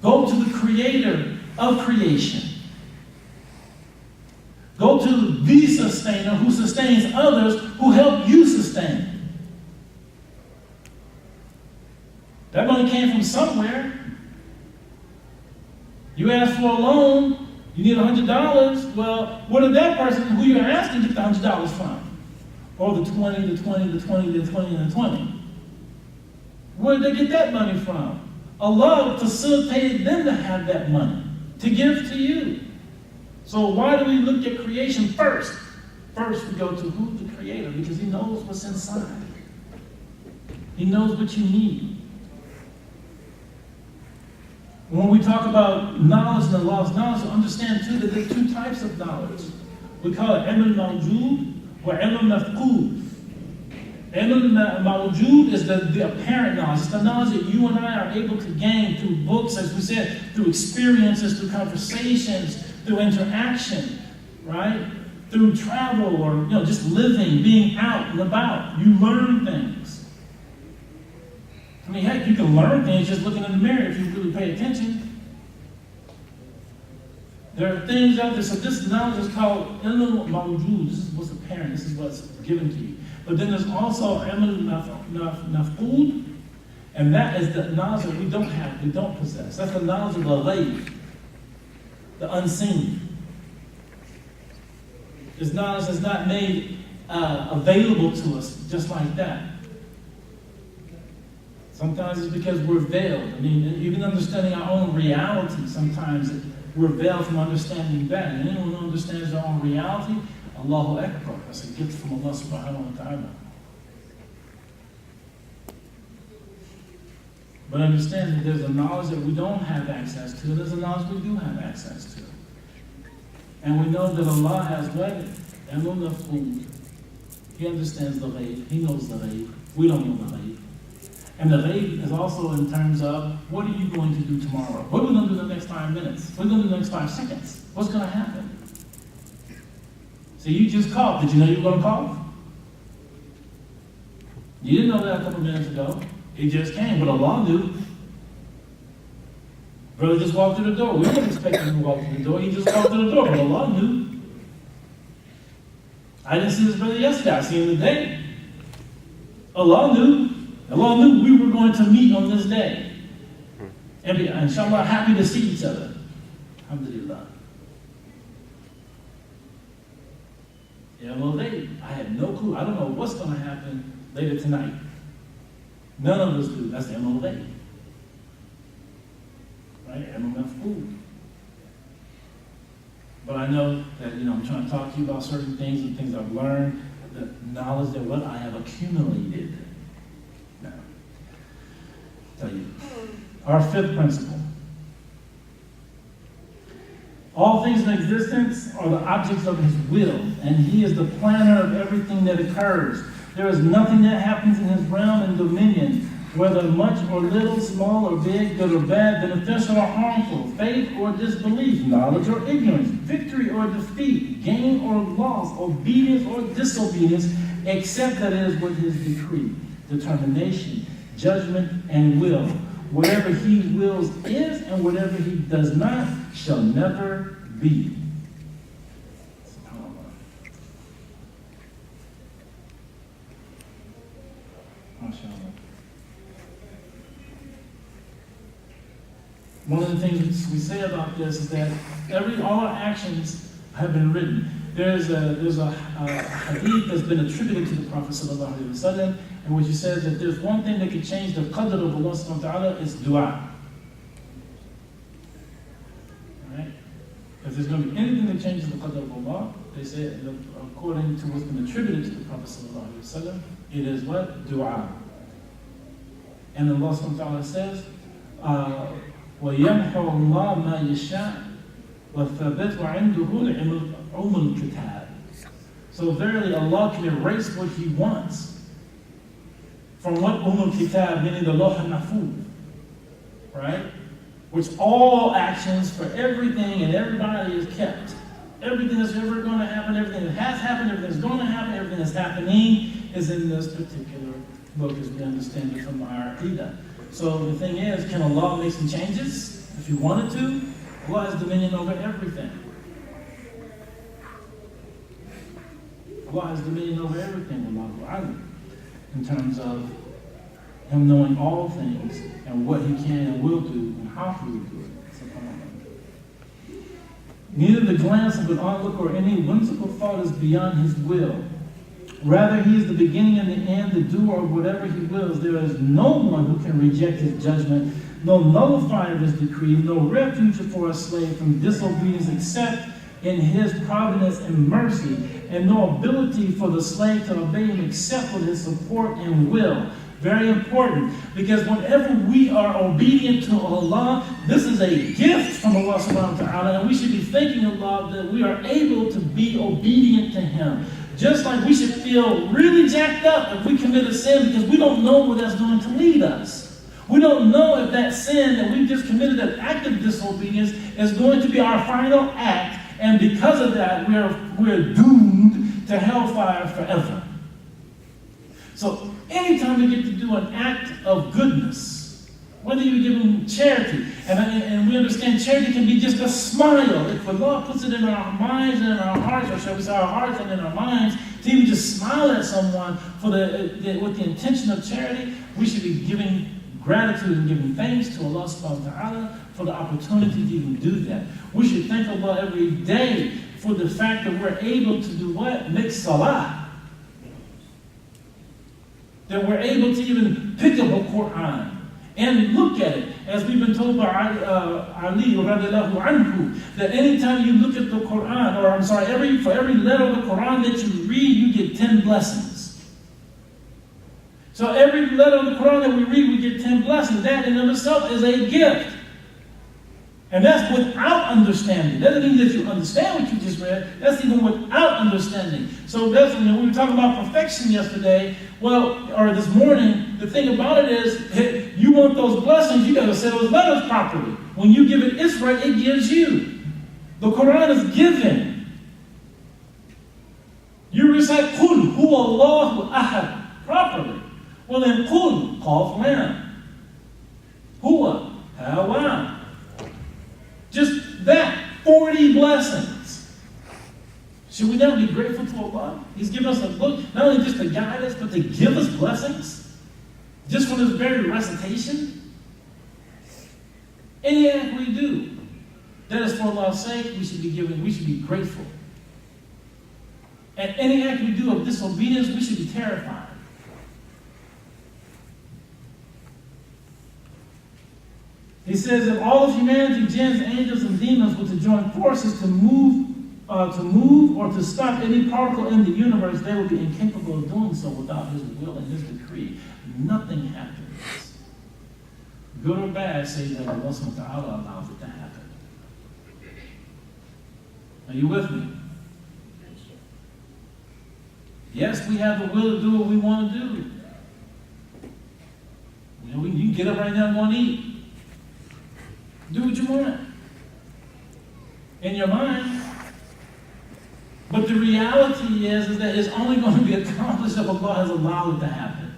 [SPEAKER 1] Go to the creator of creation. Go to the sustainer who sustains others who help you sustain. That money came from somewhere. You asked for a loan, you need $100. Well, where did that person who you're asking get the $100 from? Or the 20, the 20, the 20, the 20, and the 20. Where did they get that money from? Allah facilitated them to have that money, to give to you. So why do we look at creation first? First we go to who? The Creator, because He knows what's inside. He knows what you need. When we talk about knowledge and Allah's knowledge, we understand too that there are two types of knowledge. We call it ilm al-mawjood or ilm al-mafqood. Ilm al-mawjood is the apparent knowledge. It's the knowledge that you and I are able to gain through books, as we said, through experiences, through conversations, through interaction, right? Through travel or just living, being out and about. You learn things. I mean, heck, you can learn things just looking in the mirror if you really pay attention. There are things out there. So this knowledge is called ilm mawjood. This is what's apparent. This is what's given to you. But then there's also ilm mafqood, and that is the knowledge that we don't have, we don't possess. That's the knowledge of the ghayb, the unseen. This knowledge is not made available to us just like that. Sometimes it's because we're veiled. I mean, even understanding our own reality, sometimes we're veiled from understanding that. And anyone who understands their own reality, Allahu Akbar. That's a gift from Allah subhanahu wa ta'ala. But understand that there's a knowledge that we don't have access to, and there's a knowledge we do have access to. And we know that Allah has what? Ilm al-mafqood. He understands the ghayb. He knows the ghayb. We don't know the ghayb. And the ghayb is also in terms of, what are you going to do tomorrow? What are we going to do in the next 5 minutes? What are we going to do in the next 5 seconds? What's going to happen? So you just coughed. Did you know you were going to cough? You didn't know that a couple minutes ago. It just came, but Allah knew. Brother just walked through the door. We weren't expecting him to walk through the door. He just walked through the door, but Allah knew. I didn't see this brother yesterday. I see him today. Allah knew. Allah knew we were going to meet on this day. And inshallah, happy to see each other. Alhamdulillah. I had no clue. I don't know what's going to happen later tonight. None of us do. That's the MOA. Right? MOF. But I know that, I'm trying to talk to you about certain things and things I've learned, the knowledge that what I have accumulated. Now, tell you. Our fifth principle. All things in existence are the objects of His will, and He is the planner of everything that occurs. There is nothing that happens in His realm and dominion, whether much or little, small or big, good or bad, beneficial or harmful, faith or disbelief, knowledge or ignorance, victory or defeat, gain or loss, obedience or disobedience, except that it is with His decree, determination, judgment, and will. Whatever He wills is, and whatever He does not shall never be. One of the things we say about this is that all our actions have been written. There's a hadith that's been attributed to the Prophet sallallahu alaihi wasallam, in which he says that there's one thing that can change the qadr of Allah subhanahu wa ta'ala is dua. Right? If there's going to be anything that changes the qadr of Allah, they say, according to what's been attributed to the Prophet sallallahu alaihi wasallam, it is what? Dua. And Allah subhanahu wa ta'ala says, وَيَمْحُ اللَّهُ مَا يَشَاءُ وَالثَّبَتُ عِنْدُهُ الْعُلْمُ الْكِتَابِ. So verily Allah can erase what He wants. From what? Kitab, meaning the Lawh al-Mahfuz. Right? Which all actions for everything and everybody is kept. Everything that's ever going to happen, everything that has happened, everything that's going to happen, everything that's happening is in this particular book as we understand it from our Aqidah. So the thing is, can Allah make some changes? If He wanted to, Allah has dominion over everything. Allah has dominion over everything, Allahu A'lam, in terms of Him knowing all things and what He can and will do and how He will do it. Neither the glance of an onlooker or any whimsical thought is beyond His will. Rather, He is the beginning and the end, the doer of whatever He wills. There is no one who can reject His judgment, no nullifier of His decree, no refuge for a slave from disobedience except in His providence and mercy, and no ability for the slave to obey Him except with His support and will. Very important, because whenever we are obedient to Allah, this is a gift from Allah subhanahu wa ta'ala, and we should be thanking Allah that we are able to be obedient to Him. Just like we should feel really jacked up if we commit a sin, because we don't know where that's going to lead us. We don't know if that sin that we just committed, that act of disobedience, is going to be our final act, and because of that, we're doomed to hellfire forever. So anytime we get to do an act of goodness, whether you give them charity, and we understand charity can be just a smile. If Allah puts it in our minds and in our hearts, or shall we say our hearts and in our minds, to even just smile at someone with the intention of charity, we should be giving gratitude and giving thanks to Allah subhanahu wa ta'ala for the opportunity to even do that. We should thank Allah every day for the fact that we're able to do what? Make salah. That we're able to even pick up a Quran and look at it. As we've been told by Ali radiallahu anhu, that anytime you look at the Quran, or I'm sorry, for every letter of the Quran that you read, you get 10 blessings. So every letter of the Quran that we read, we get 10 blessings. That in and of itself is a gift. And that's without understanding. That doesn't mean that you understand what you just read. That's even without understanding. So definitely, when we were talking about perfection yesterday, or this morning, the thing about it is, you want those blessings, you got to say those letters properly. When you give it its right, it gives you. The Quran is given. You recite Qul huwa Allahu ahad properly. Well then, Qul, Qaf Lam. Huwa, Hawa. Just that, 40 blessings. Should we not be grateful to Allah? He's given us a book, not only just to guide us, but to give us blessings. Just from this very recitation. Any act we do, that is for Allah's sake, we should be grateful. And any act we do of disobedience, we should be terrified. He says that all of humanity, jinns, angels, and demons, were to join forces to move or to stop any particle in the universe, they would be incapable of doing so without His will and His decree. Nothing happens. Good or bad, say that Allah subhanahu wa ta'ala allows it to happen. Are you with me? Yes, we have the will to do what we want to do. You can get up right now and want to eat. Do what you want in your mind. But the reality is that it's only going to be accomplished if Allah has allowed it to happen.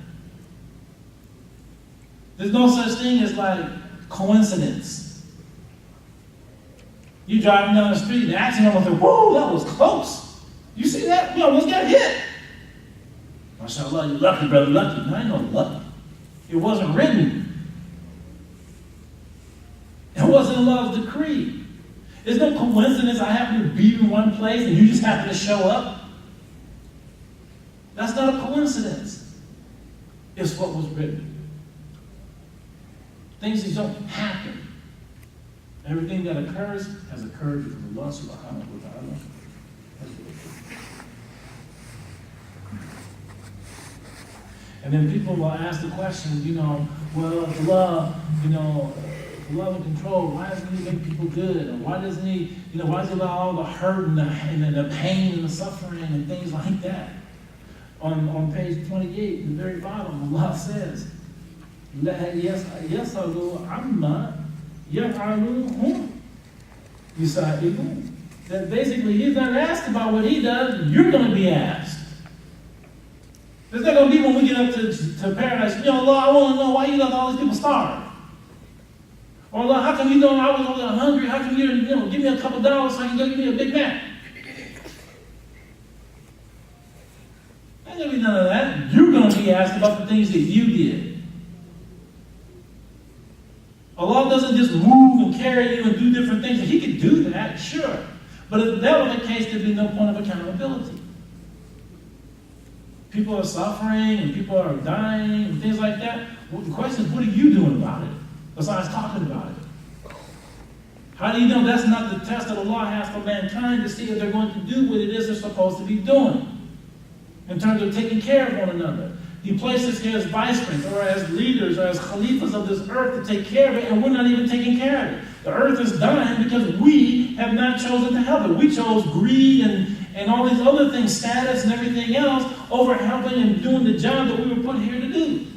[SPEAKER 1] There's no such thing as like coincidence. You driving down the street and the accident almost like, whoa, that was close. You see that? We almost got hit. MashaAllah, you're lucky, brother, lucky. No, I ain't no lucky. It wasn't written. It wasn't Allah's decree. It's no coincidence I happen to be in one place and you just happen to show up. That's not a coincidence. It's what was written. Things that don't happen. Everything that occurs has occurred because Allah subhanahu wa ta'ala has willed it. And then people will ask the question, well, if Allah, if Allah in control, why doesn't He make people good? Or why doesn't He, why does He allow all the hurt and the pain and the suffering and things like that? On page 28, the very bottom, Allah says, لَا يَسْأَلُوا عَمَّا يَفْعَلُوا يُسَائِلُونَ. That basically He's not asked about what He does, you're going to be asked. It's not going to be when we get up to paradise, Allah, I want to know why You let all these people starve. Or Allah, how come You know I was over there hungry? How come You give me a couple dollars so I can go give me a Big Mac? Ain't going to be none of that. You're going to be asked about the things that you did. Allah doesn't just move and carry you and do different things. He could do that, sure. But if that were the case, there'd be no point of accountability. People are suffering and people are dying and things like that. Well, the question is, what are you doing about it? Besides talking about it. How do you know that's not the test that Allah has for mankind to see if they're going to do what it is they're supposed to be doing in terms of taking care of one another? He places here as vice presidents or as leaders or as khalifas of this earth to take care of it, and we're not even taking care of it. The earth is dying because we have not chosen to help it. We chose greed and all these other things, status and everything else, over helping and doing the job that we were put here to do.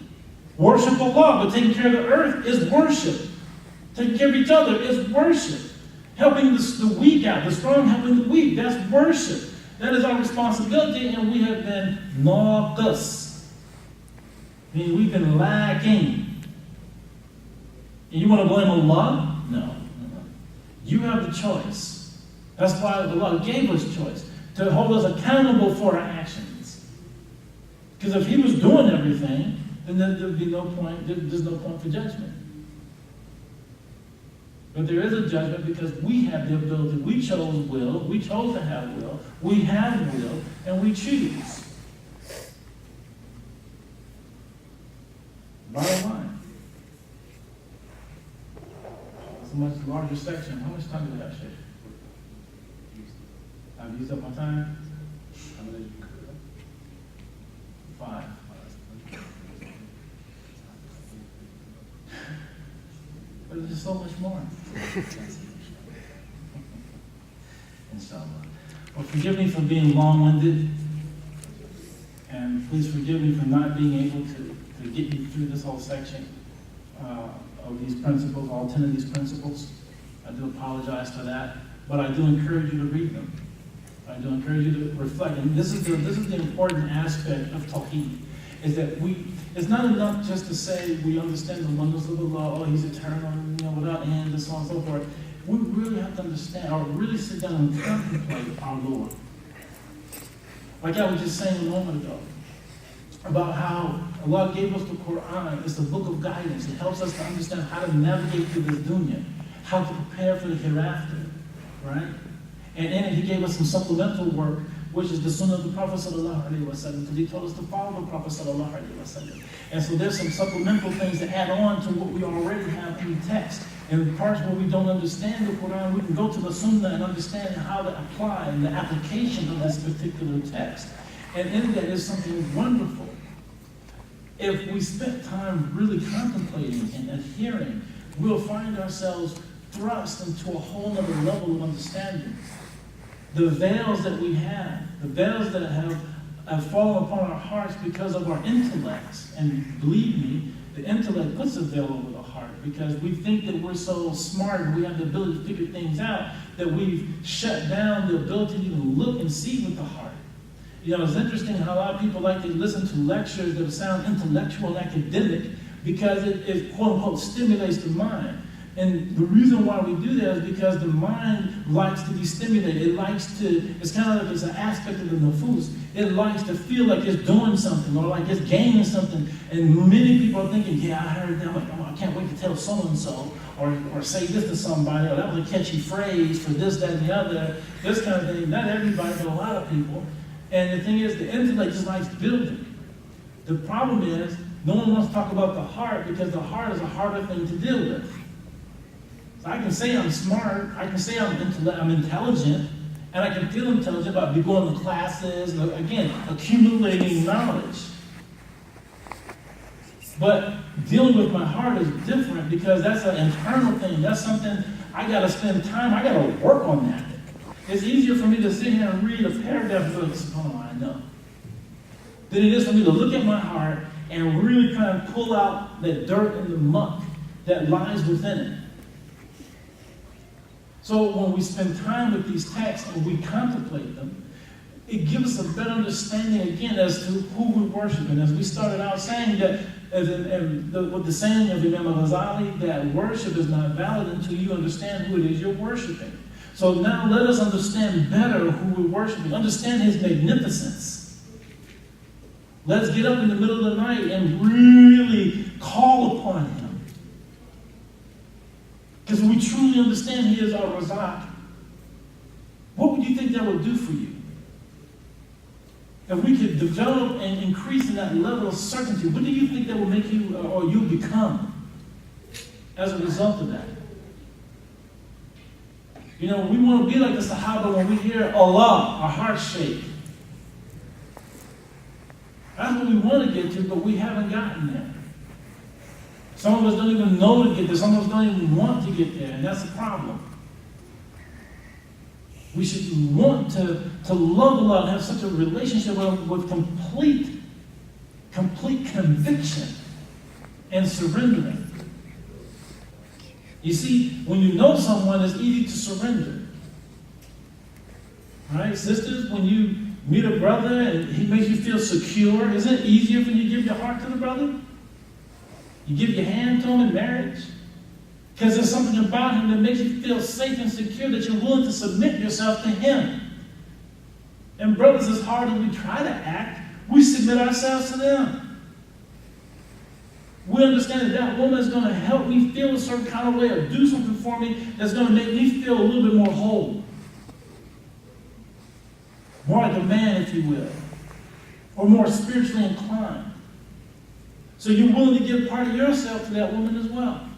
[SPEAKER 1] Worship Allah, but taking care of the earth is worship. Taking care of each other is worship. Helping the weak out, the strong helping the weak, that's worship. That is our responsibility, and we have been naqas. Meaning we've been lacking. And you want to blame Allah? No. You have the choice. That's why Allah gave us choice, to hold us accountable for our actions. Because if He was doing everything, then there'd be no point, there's no point for judgment. But there is a judgment because we have the ability. We chose will, we chose to have will, we have will, and we choose. Bottom line. It's a much larger section. How much time do we have, Sheikh? I've used up my time? How many? 5. But there's just so much more. Inshallah. Well, forgive me for being long-winded. And please forgive me for not being able to get you through this whole section of these principles, all 10 of these principles. I do apologize for that. But I do encourage you to read them. I do encourage you to reflect. And this is the important aspect of Tawheed, is that it's not enough just to say we understand the oneness of Allah, He's eternal, without end, and so on and so forth. We really have to understand, or really sit down and contemplate our Lord. Like I was just saying a moment ago, about how Allah gave us the Quran. It's a book of guidance. It helps us to understand how to navigate through this dunya, how to prepare for the hereafter, right? And in it, He gave us some supplemental work, which is the Sunnah of the Prophet sallallahu alaihi wasallam, because He told us to follow the Prophet sallallahu alaihi wasallam. And so there's some supplemental things to add on to what we already have in the text. And the parts where we don't understand the Quran, we can go to the Sunnah and understand how to apply and the application of this particular text. And in that is something wonderful. If we spent time really contemplating and adhering, we'll find ourselves thrust into a whole other level of understanding. The veils that we have, the veils that have fallen upon our hearts because of our intellects, and believe me, the intellect puts a veil over the heart because we think that we're so smart and we have the ability to figure things out that we've shut down the ability to even look and see with the heart. It's interesting how a lot of people like to listen to lectures that sound intellectual and academic because it quote unquote stimulates the mind. And the reason why we do that is because the mind likes to be stimulated. It likes to, it's kind of like it's an aspect of the nafus. It likes to feel like it's doing something or like it's gaining something. And many people are thinking, yeah, I heard that. Like, oh, I can't wait to tell so-and-so or say this to somebody, or that was a catchy phrase for this, that, and the other, this kind of thing. Not everybody, but a lot of people. And the thing is, the intellect just likes building. The problem is, no one wants to talk about the heart because the heart is a harder thing to deal with. So I can say I'm smart, I can say I'm intelligent, and I can feel intelligent by going to classes, and again, accumulating knowledge. But dealing with my heart is different because that's an internal thing. That's something I got to spend time, I got to work on that. It's easier for me to sit here and read a paragraph and go, oh, I know. Than it is for me to look at my heart and really kind of pull out that dirt and the muck that lies within it. So when we spend time with these texts and we contemplate them, it gives us a better understanding again as to who we worship. And as we started out saying that, with the saying of Imam Al-Ghazali, that worship is not valid until you understand who it is you're worshiping. So now let us understand better who we're worshiping. Understand his magnificence. Let's get up in the middle of the night and really call upon him. Because when we truly understand he is our Razak, what would you think that would do for you? If we could develop and increase in that level of certainty, what do you think that will make you or you become as a result of that? You know, we want to be like the Sahaba when we hear Allah, our hearts shake. That's what we want to get to, but we haven't gotten there. Some of us don't even know to get there. Some of us don't even want to get there, and that's the problem. We should want to love Allah and have such a relationship with complete conviction and surrendering. You see, when you know someone, it's easy to surrender. Right? Sisters, when you meet a brother and he makes you feel secure, isn't it easier when you give your heart to the brother? You give your hand to him in marriage? Because there's something about him that makes you feel safe and secure that you're willing to submit yourself to him. And brothers, as hard as we try to act, we submit ourselves to them. We understand that that woman is going to help me feel a certain kind of way or do something for me that's going to make me feel a little bit more whole. More like a man, if you will. Or more spiritually inclined. So you're willing to give part of yourself to that woman as well.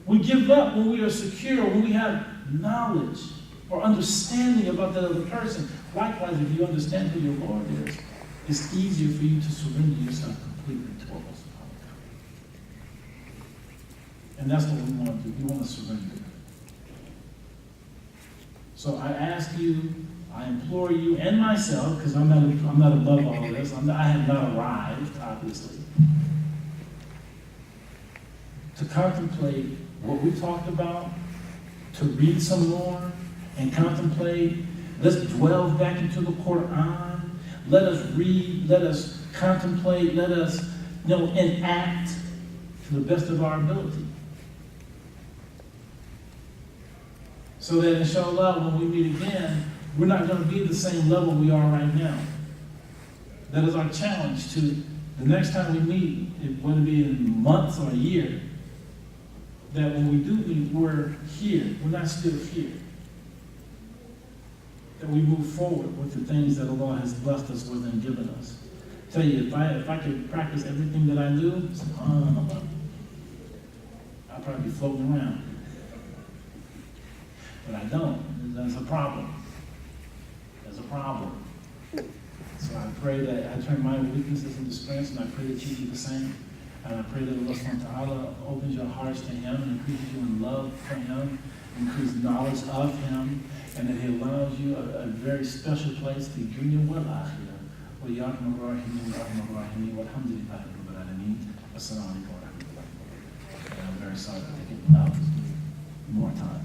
[SPEAKER 1] We give up when we are secure, when we have knowledge or understanding about that other person. Likewise, if you understand who your Lord is, it's easier for you to surrender yourself completely to Allah subhanahu wa ta'ala. And that's what we want to do. We want to surrender. So I ask you, I implore you, and myself, because I'm not above all of this. I have not arrived, obviously, to contemplate what we talked about, to read some more and contemplate. Let's dwell back into the Quran. Let us read, let us contemplate, let us enact to the best of our ability. So that inshallah, when we meet again, we're not going to be at the same level we are right now. That is our challenge to the next time we meet, whether it be in months or a year, that when we do meet, we're here. We're not still here. That we move forward with the things that Allah has blessed us with and given us. I tell you, if I could practice everything that I do, I'd probably be floating around. But I don't. That's a problem. There's a problem. So I pray that I turn my weaknesses into strengths, and I pray that you do the same. And I pray that Allah subhanahu wa ta'ala opens your hearts to Him and increases you in love for Him, increases knowledge of Him, and that He allows you a very special place to dunya wal akhirah. وَيَاكُمْ الرَّحِيمِينَ وَرَحْمَةُ الرَّحِيمِينَ وَالْحَمْدُ لِلَّهِ رَبِّ الْعَالَمِينَ وَالسَّلَامُ عَلَيْكُمْ وَرَحْمَةُ اللَّهِ وَبَرَكَاتُهُ. I'm very sorry that I taking more time.